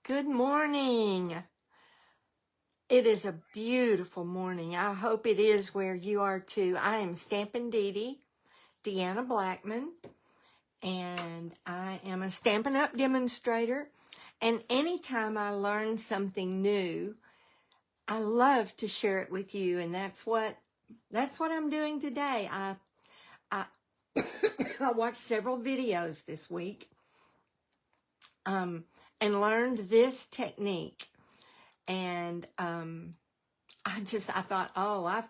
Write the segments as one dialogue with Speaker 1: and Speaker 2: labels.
Speaker 1: Good morning. It is a beautiful morning. I hope it is where you are too. I am Stampin' Dee, Deanna Blackman, and I am a Stampin' Up! Demonstrator. And anytime I learn something new, I love to share it with you, and that's what I'm doing today. I I watched several videos this week, and learned this technique. And I thought, oh, I've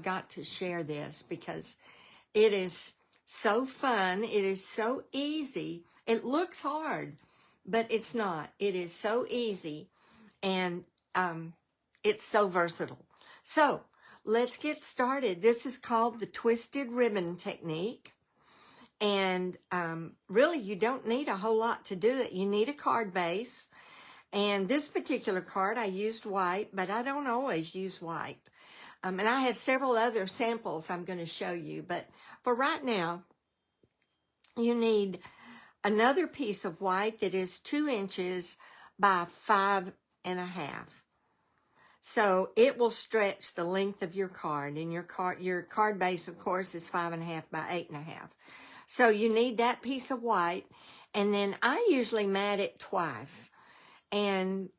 Speaker 1: got to share this because it is so fun. It is so easy. It looks hard, but it's not. It is so easy, and it's so versatile. So let's get started. This is called the twisted ribbon technique. And really, you don't need a whole lot to do it. You need a card base. And this particular card, I used white, but I don't always use white. And I have several other samples I'm going to show you. But for right now, you need another piece of white that is 2 inches by 5.5. So it will stretch the length of your card. And your card base, of course, is 5.5 by 8.5. So you need that piece of white. And then I usually mat it twice. And,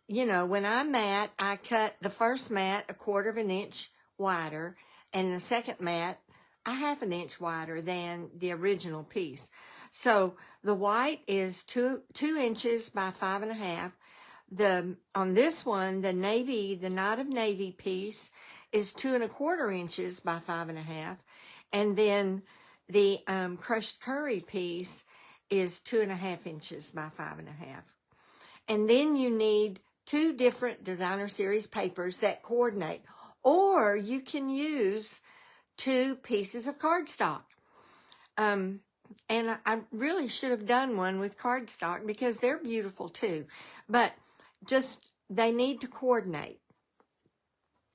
Speaker 1: you know, when I mat, I cut the first mat 1/4 inch wider, and the second mat 1/2 inch wider than the original piece. So the white is 2 inches by 5.5. On this one, the Knot of Navy piece is 2 1/4 inches by 5.5. And then the crushed curry piece is 2.5 inches by 5.5. And then you need 2 different designer series papers that coordinate. Or you can use 2 pieces of cardstock. And I really should have done one with cardstock because they're beautiful too. But just, they need to coordinate.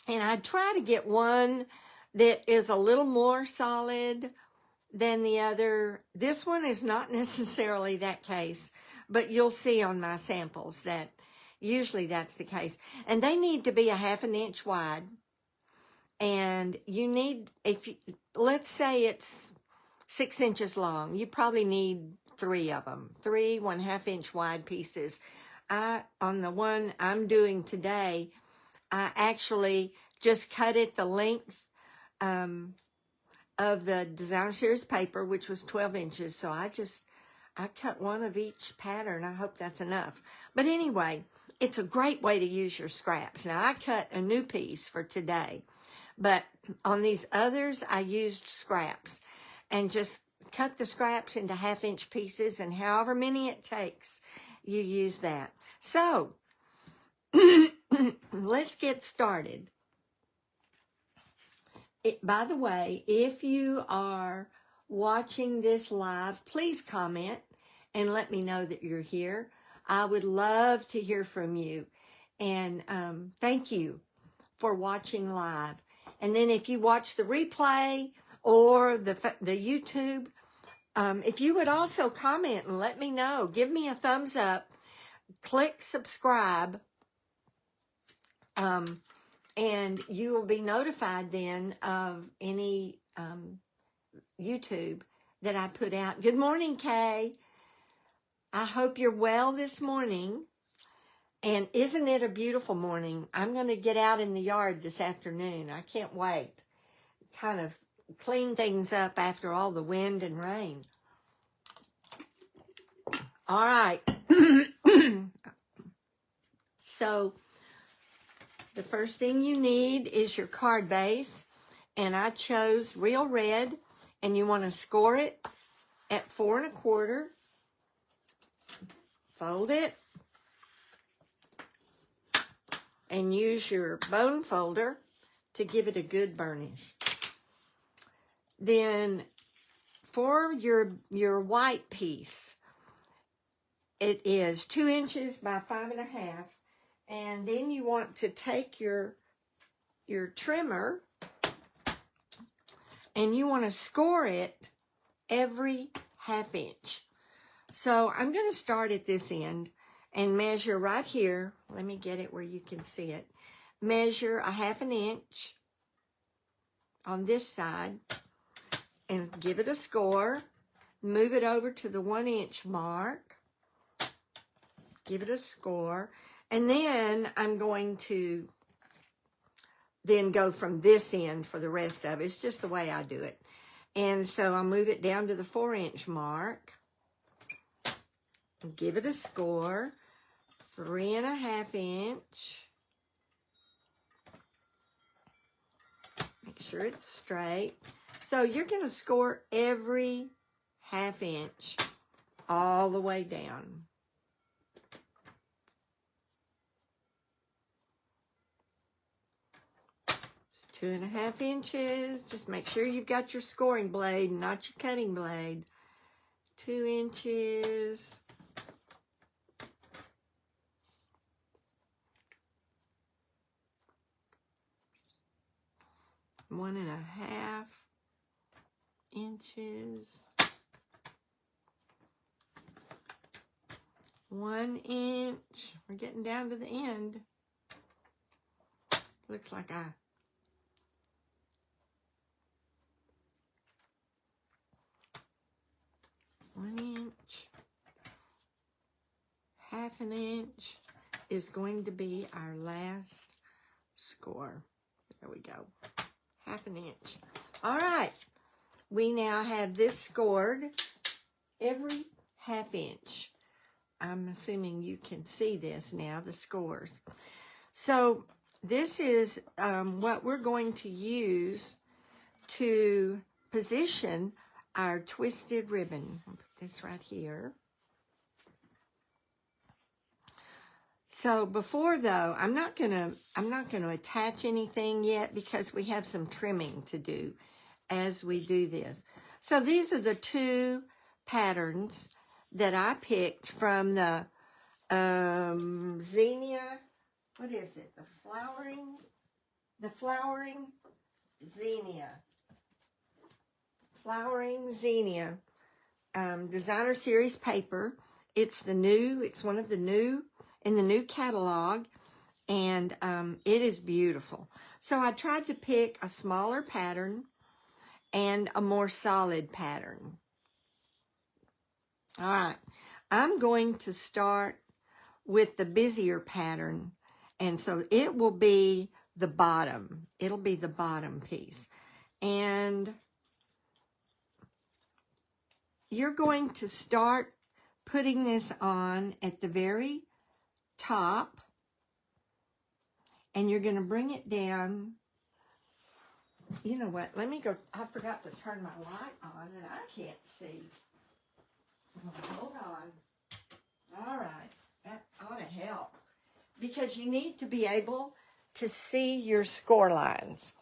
Speaker 1: And I try to get one that is a little more solid than the other. This one is not necessarily that case, but you'll see on my samples that usually that's the case. And they need to be 1/2 inch wide. And you need, let's say it's 6 inches long, you probably need 3 of them, 3 1/2 inch wide pieces. On the one I'm doing today, I actually just cut it the length of the designer series paper, which was 12 inches. So I cut one of each pattern. I hope that's enough. But anyway, it's a great way to use your scraps. Now, I cut a new piece for today, but on these others, I used scraps and just cut the scraps into 1/2 inch pieces, and however many it takes, you use that. So let's get started. By the way, if you are watching this live, please comment and let me know that you're here. I would love to hear from you. And thank you for watching live. And then if you watch the replay or the YouTube, if you would also comment and let me know, give me a thumbs up, click subscribe, and you will be notified then of any YouTube that I put out. Good morning, Kay. I hope you're well this morning. And isn't it a beautiful morning? I'm going to get out in the yard this afternoon. I can't wait. Kind of clean things up after all the wind and rain. All right. So the first thing you need is your card base, and I chose Real Red, and you want to score it at 4 1/4. Fold it, and use your bone folder to give it a good burnish. Then for your white piece, it is 2 inches by 5.5. And then you want to take your trimmer and you want to score it every 1/2 inch. So I'm going to start at this end and measure right here. Let me get it where you can see it. Measure a 1/2 inch on this side and give it a score. Move it over to the 1 inch mark. Give it a score. And then I'm going to then go from this end for the rest of it. It's just the way I do it. And so I'll move it down to the 4 inch mark. And give it a score. 3.5 inch. Make sure it's straight. So you're going to score every 1/2 inch all the way down. It's 2.5 inches. Just make sure you've got your scoring blade, not your cutting blade. 2 inches. 1.5 inches. 1 inch. We're getting down to the end. Looks like 1 inch. 1/2 inch is going to be our last score. There we go. 1/2 inch. All right. We now have this scored every 1/2 inch. I'm assuming you can see this now, the scores. So this is what we're going to use to position our twisted ribbon. I'll put this right here. So before though, I'm not gonna attach anything yet because we have some trimming to do as we do this. So these are the 2 patterns that I picked from the zinnia. What is it? The flowering zinnia. Flowering zinnia designer series paper. It's one of the new in the new catalog, and it is beautiful. So I tried to pick a smaller pattern and a more solid pattern. All right, I'm going to start with the busier pattern, and so it will be the bottom. It'll be the bottom piece. And you're going to start putting this on at the very top, and you're going to bring it down. You know what? Let me go. I forgot to turn my light on, and I can't see. Hold on. All right. That ought to help, because you need to be able to see your score lines.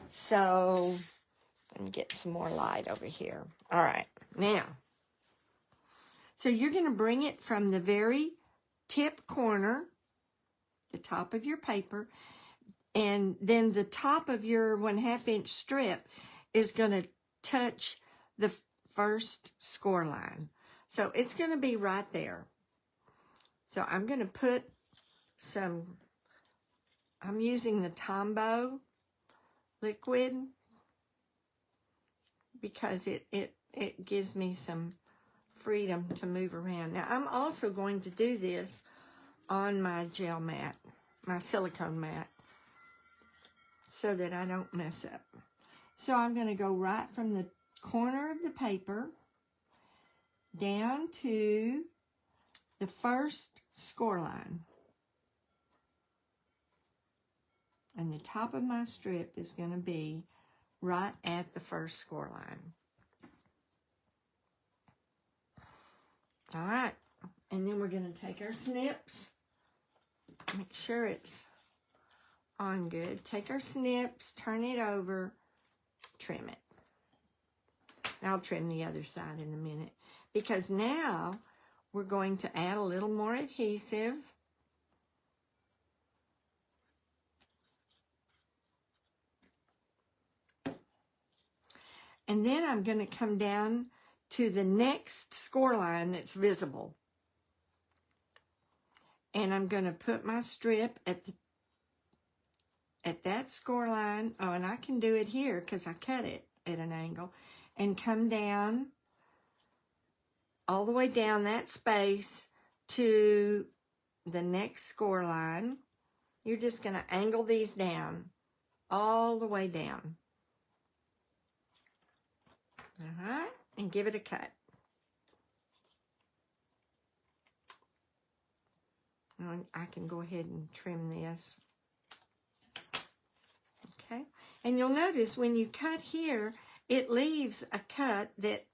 Speaker 1: So let me get some more light over here. All right. Now, so you're going to bring it from the very tip corner, the top of your paper, and then the top of your 1/2 inch strip is going to touch the first score line. So it's going to be right there. So I'm going to put I'm using the Tombow liquid because it gives me some freedom to move around. Now I'm also going to do this on my gel mat, my silicone mat, so that I don't mess up. So I'm going to go right from the corner of the paper down to the first score line. And the top of my strip is going to be right at the first score line. All right. And then we're going to take our snips. Make sure it's on good. Take our snips, turn it over, trim it. I'll trim the other side in a minute, because now we're going to add a little more adhesive. And then I'm going to come down to the next score line that's visible. And I'm going to put my strip at that score line. Oh, and I can do it here because I cut it at an angle. And come down all the way down that space to the next score line. You're just going to angle these down all the way down. All right, and give it a cut. I can go ahead and trim this. Okay, and you'll notice when you cut here, it leaves a cut that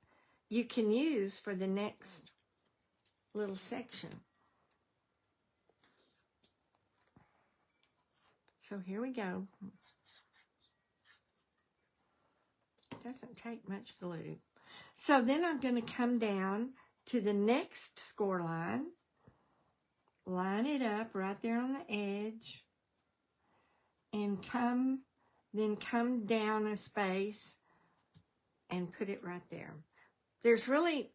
Speaker 1: you can use for the next little section. So here we go. It doesn't take much glue. So then I'm going to come down to the next score line, line it up right there on the edge, and come down a space and put it right there. There's really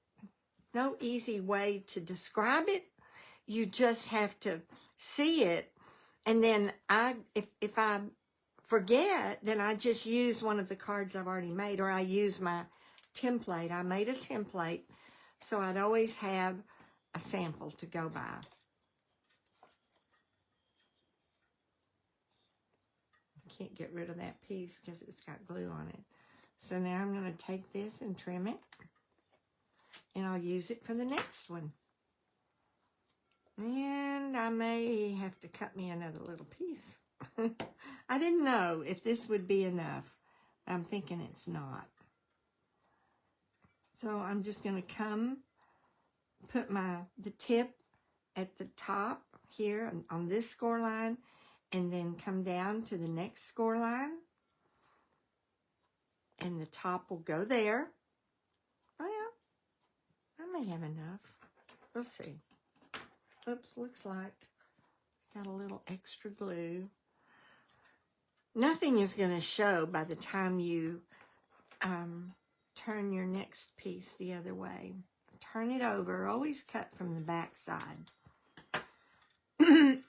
Speaker 1: no easy way to describe it. You just have to see it. And then if I forget, then I just use one of the cards I've already made, or I use my template. I made a template, so I'd always have a sample to go by. I can't get rid of that piece because it's got glue on it. So now I'm going to take this and trim it, and I'll use it for the next one. And I may have to cut me another little piece. I didn't know if this would be enough. I'm thinking it's not. So I'm just going to put the tip at the top here on this score line, and then come down to the next score line. And the top will go there. Oh yeah, I may have enough. We'll see. Oops, looks like I got a little extra glue. Nothing is going to show by the time you turn your next piece the other way. Turn it over. Always cut from the back side. And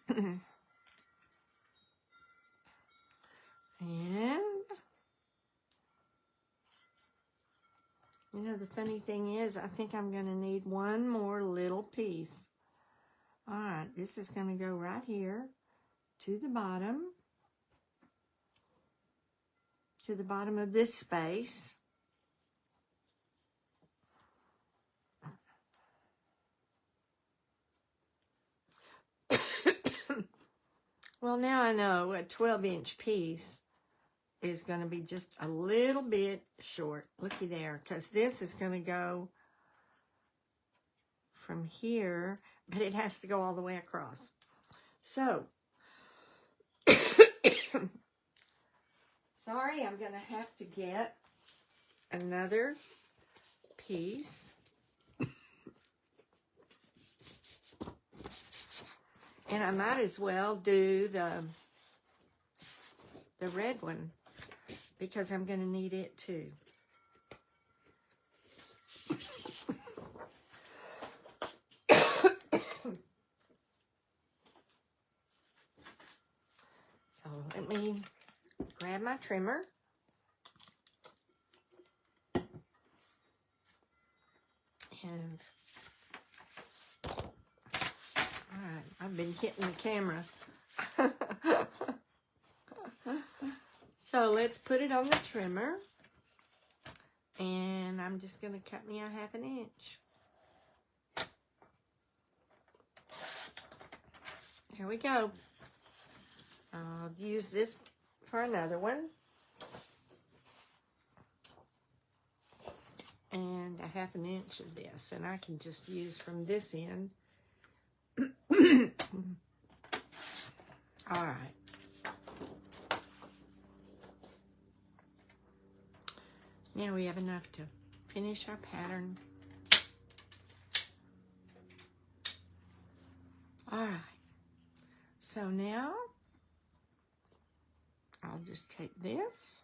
Speaker 1: you know, the funny thing is, I think I'm going to need one more little piece. All right, this is going to go right here to the bottom of this space. Well, now I know a 12-inch piece is going to be just a little bit short. Looky there, because this is going to go from here, but it has to go all the way across. So, sorry, I'm going to have to get another piece. And I might as well do the red one, because I'm going to need it too. So let me grab my trimmer. And all right, I've been hitting the camera. So let's put it on the trimmer. And I'm just going to cut me a 1/2 inch. Here we go. I'll use this for another one. And a 1/2 inch of this. And I can just use from this end. All right. Now we have enough to finish our pattern. All right. So now I'll just take this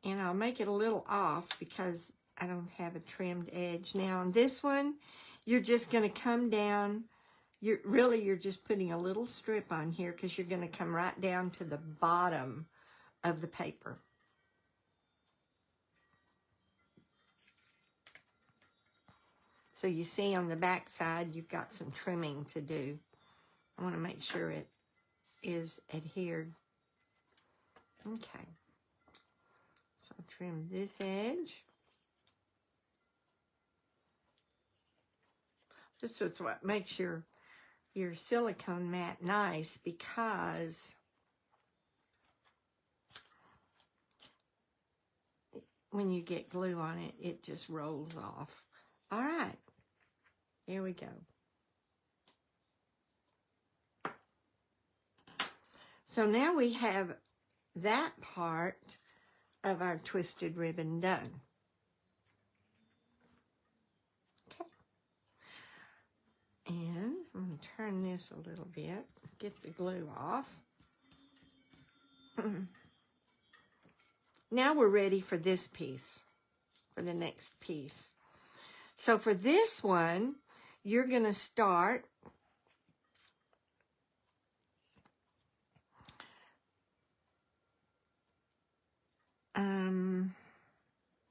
Speaker 1: and I'll make it a little off because I don't have a trimmed edge. Now on this one, you're just going to come down. You're just putting a little strip on here because you're going to come right down to the bottom of the paper. So you see on the back side, you've got some trimming to do. I want to make sure it is adhered. Okay. So I'll trim this edge. This is what makes your silicone mat nice, because when you get glue on it, it just rolls off. All right. Here we go. So now we have that part of our twisted ribbon done. Okay. And I'm going to turn this a little bit, get the glue off. Now we're ready for this piece, for the next piece. So for this one, you're going to start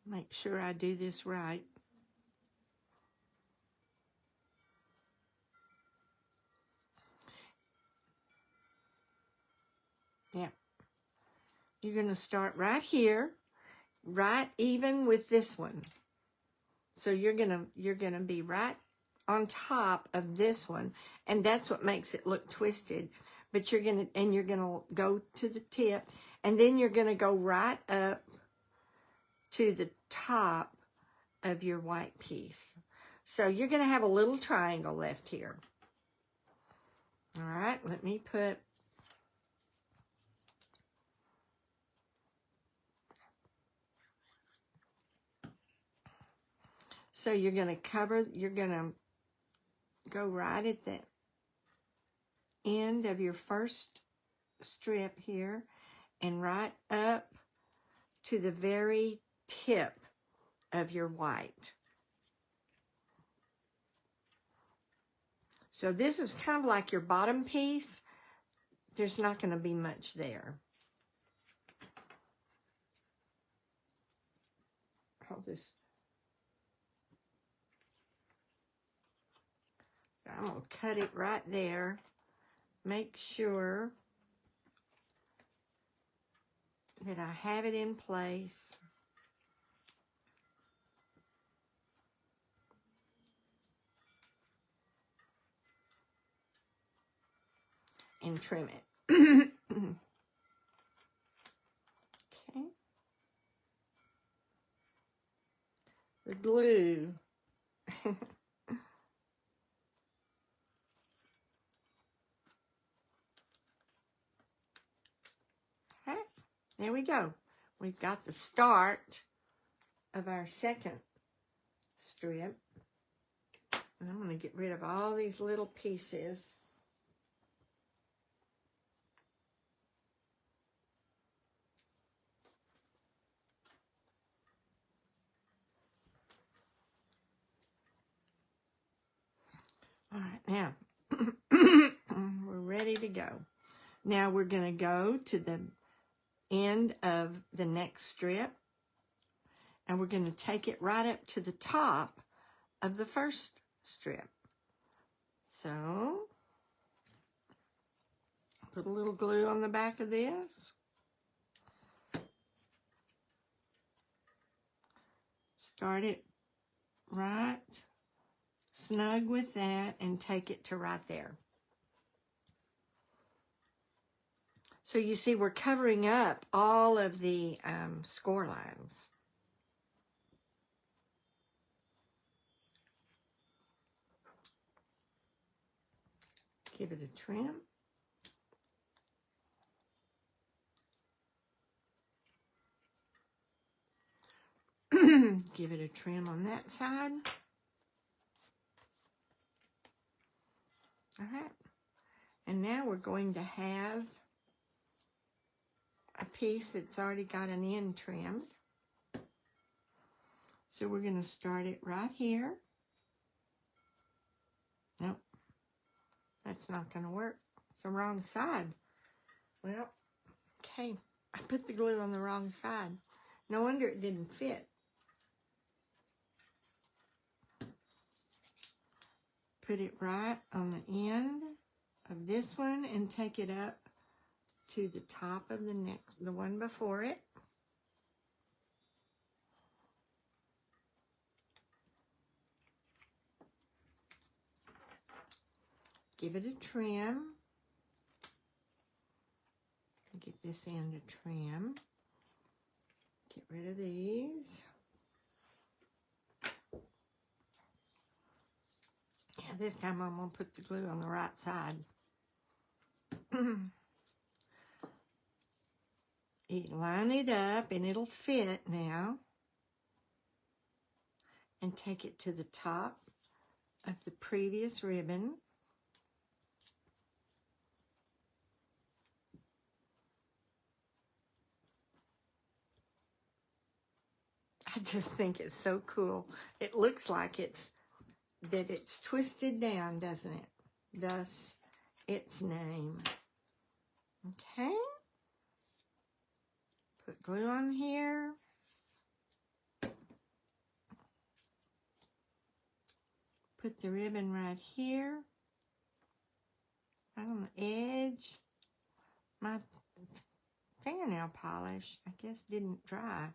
Speaker 1: make sure I do this right. Yeah. You're going to start right here, right even with this one. So you're going to be right on top of this one, and that's what makes it look twisted. But you're going to go to the tip, and then you're going to go right up to the top of your white piece. So you're going to have a little triangle left here. All right, let me put so you're going to go right at the end of your first strip here and right up to the very tip of your white. So this is kind of like your bottom piece. There's not going to be much there. Hold this. I'm going to cut it right there. Make sure that I have it in place. And trim it. Okay. The glue. Okay. There we go. We've got the start of our second strip. And I'm going to get rid of all these little pieces. All right, now we're ready to go. Now we're going to go to the end of the next strip, and we're going to take it right up to the top of the first strip. So put a little glue on the back of this. Start it right snug with that and take it to right there. So you see we're covering up all of the score lines. Give it a trim. Give it a trim on that side. All right. And now we're going to have a piece that's already got an end trimmed. So we're going to start it right here. Nope, that's not going to work. It's the wrong side. Well, okay, I put the glue on the wrong side. No wonder it didn't fit. Put it right on the end of this one and take it up to the top of the next, the one before it. Give it a trim. Get this end a trim. Get rid of these. Yeah, this time I'm going to put the glue on the right side. Line it up and it'll fit now. And take it to the top of the previous ribbon. I just think it's so cool. It looks like it's twisted down, doesn't it? Thus, its name. Okay. Put glue on here. Put the ribbon right here. Right on the edge. My fingernail polish, I guess, didn't dry.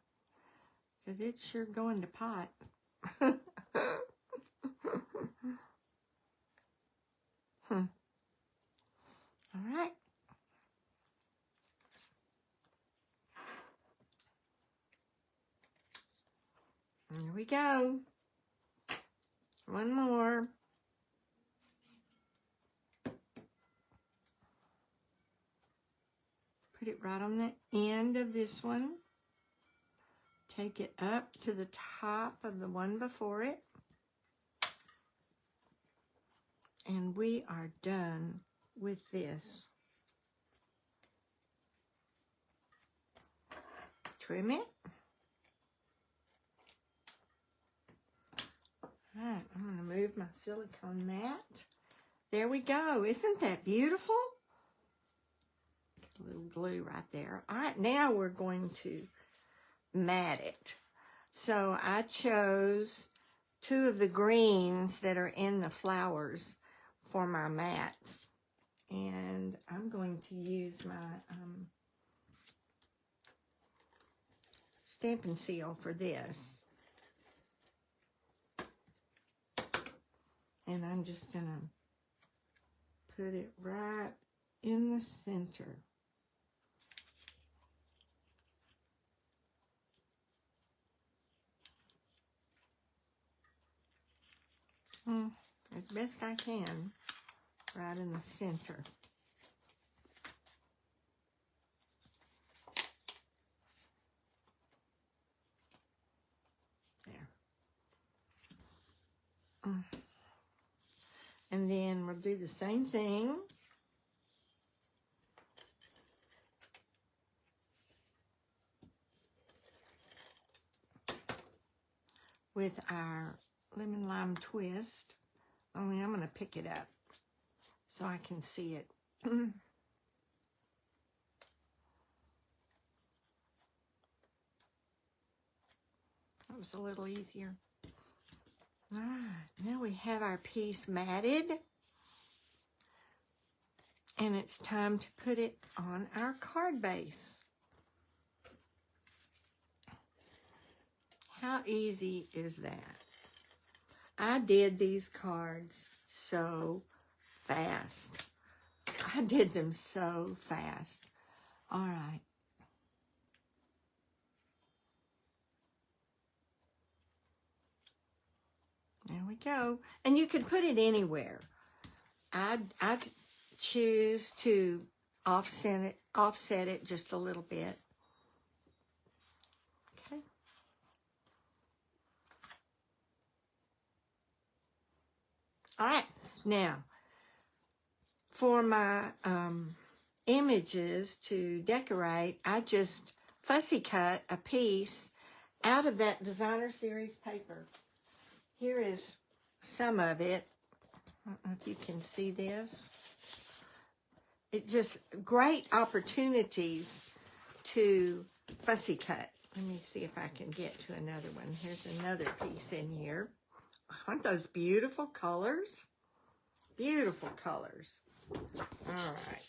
Speaker 1: Because it's sure going to pot. All right. Here we go. One more. Put it right on the end of this one. Take it up to the top of the one before it. And we are done with this. Trim it. All right, I'm going to move my silicone mat. There we go. Isn't that beautiful? A little glue right there. All right, now we're going to mat it. So I chose two of the greens that are in the flowers for my mats. And I'm going to use my Stampin' Seal for this. And I'm just going to put it right in the center. As best I can, right in the center. There. And then we'll do the same thing with our lemon lime twist. Only I'm going to pick it up so I can see it. That was a little easier. All right, now we have our piece matted. And it's time to put it on our card base. How easy is that? I did these cards so fast. I did them so fast. All right. There we go. And you can put it anywhere. I choose to offset it just a little bit. Okay. All right. Now, for my images to decorate, I just fussy cut a piece out of that designer series paper. Here is some of it. I don't know if you can see this. It just great opportunities to fussy cut. Let me see if I can get to another one. Here's another piece in here. Aren't those beautiful colors? Beautiful colors. All right.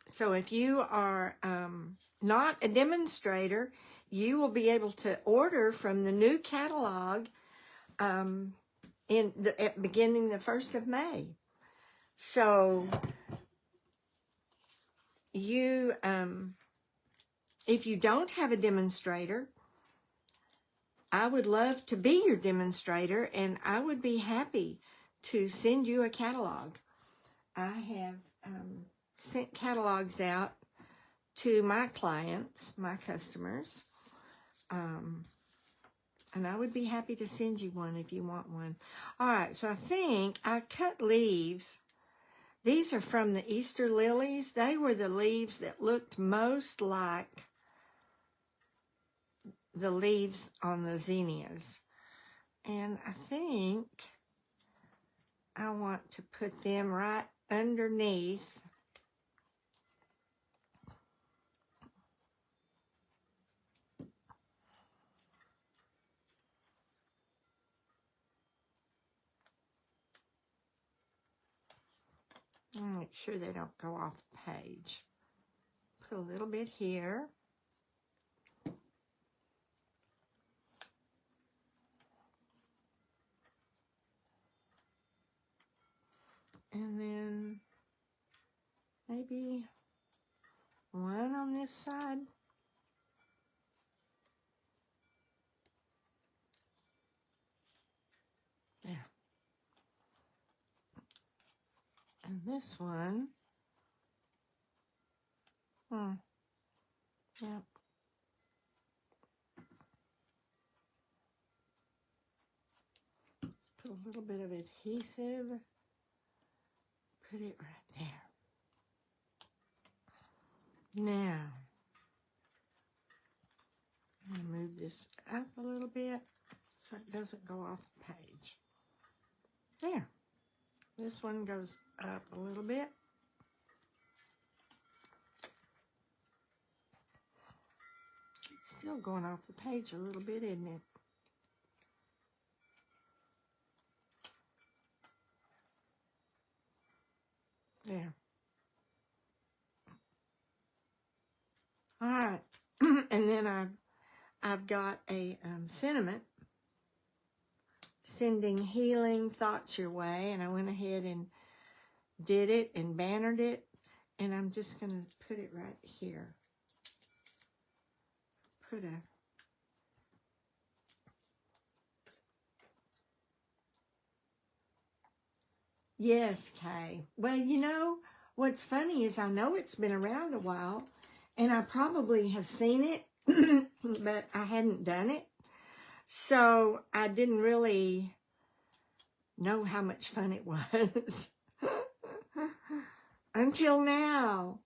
Speaker 1: So if you are not a demonstrator, you will be able to order from the new catalog beginning the 1st of May. So you, if you don't have a demonstrator, I would love to be your demonstrator, and I would be happy to send you a catalog. I have sent catalogs out to my clients, my customers, and I would be happy to send you one if you want one. All right, so I think I cut leaves. These are from the Easter lilies. They were the leaves that looked most like the leaves on the zinnias. And I think I want to put them right underneath make sure they don't go off the page. Put a little bit here. And then maybe one on this side. There. And this one. Yep. Let's put a little bit of adhesive. Put it right there. Now, I'm going to move this up a little bit so it doesn't go off the page. There. This one goes up a little bit. It's still going off the page a little bit, isn't it? There. All right. And then I've got a sentiment, sending healing thoughts your way, and I went ahead and did it and bannered it, and I'm just going to put it right here. Put a yes, Kay. Well, you know, what's funny is I know it's been around a while, and I probably have seen it, but I hadn't done it. So I didn't really know how much fun it was until now.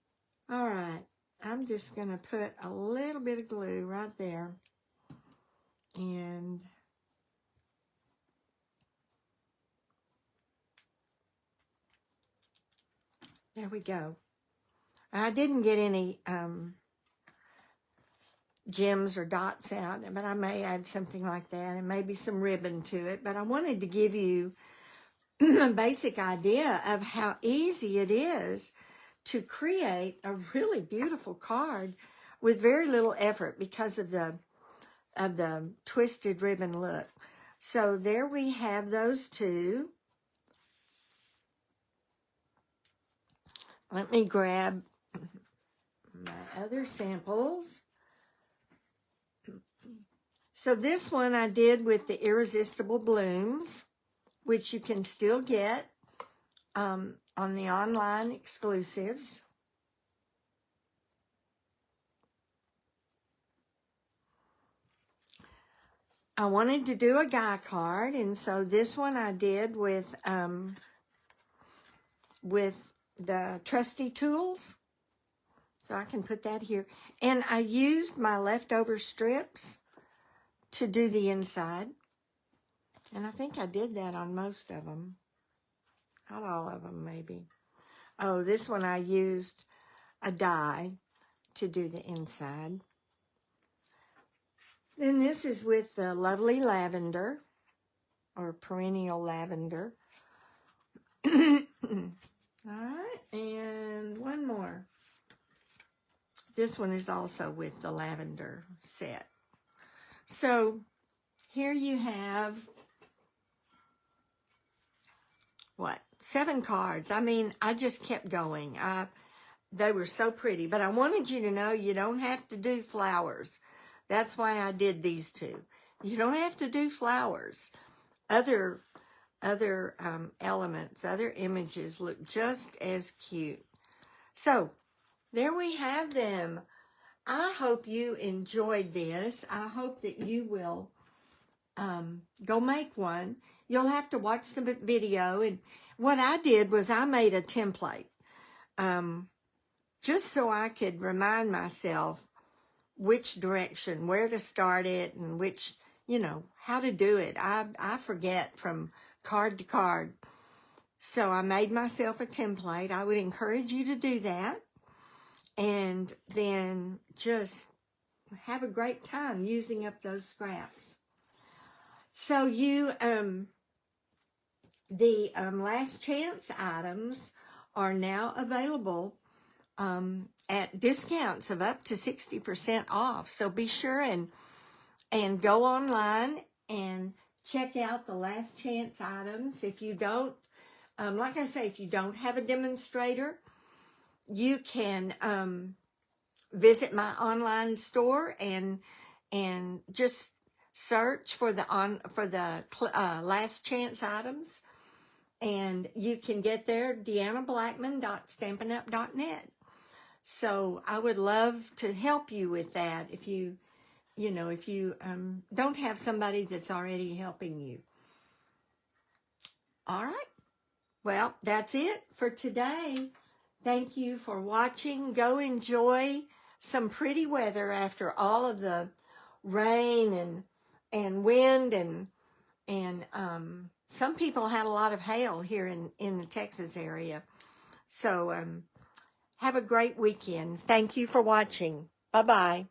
Speaker 1: All right, I'm just going to put a little bit of glue right there. And there we go. I didn't get any gems or dots out, but I may add something like that and maybe some ribbon to it. But I wanted to give you a basic idea of how easy it is to create a really beautiful card with very little effort because of the twisted ribbon look. So there we have those two. Let me grab my other samples. So this one I did with the Irresistible Blooms, which you can still get on the online exclusives. I wanted to do a guy card, and so this one I did with the Trusty Tools. So I can put that here. And I used my leftover strips to do the inside. And I think I did that on most of them. Not all of them, maybe. Oh, this one I used a die to do the inside. Then this is with the lovely lavender, or perennial lavender. All right, and one more. This one is also with the lavender set. So here you have, what, 7 cards. I mean, I just kept going. They were so pretty, but I wanted you to know you don't have to do flowers. That's why I did these 2. You don't have to do flowers. Other elements, other images look just as cute. So there we have them. I hope you enjoyed this. I hope that you will go make one. You'll have to watch the video. And what I did was I made a template just so I could remind myself which direction, where to start it, and which, how to do it. I forget from card to card. So I made myself a template. I would encourage you to do that. And then just have a great time using up those scraps. So you, the last chance items are now available at discounts of up to 60% off. So be sure and go online and check out the last chance items. If you don't, like I say, if you don't have a demonstrator, you can visit my online store and just search for the last chance items, and you can get there, deannablackman.stampinup.net. So I would love to help you with that if you don't have somebody that's already helping you. All right. Well, that's it for today. Thank you for watching. Go enjoy some pretty weather after all of the rain and wind and some people had a lot of hail here in the Texas area. So have a great weekend. Thank you for watching. Bye-bye.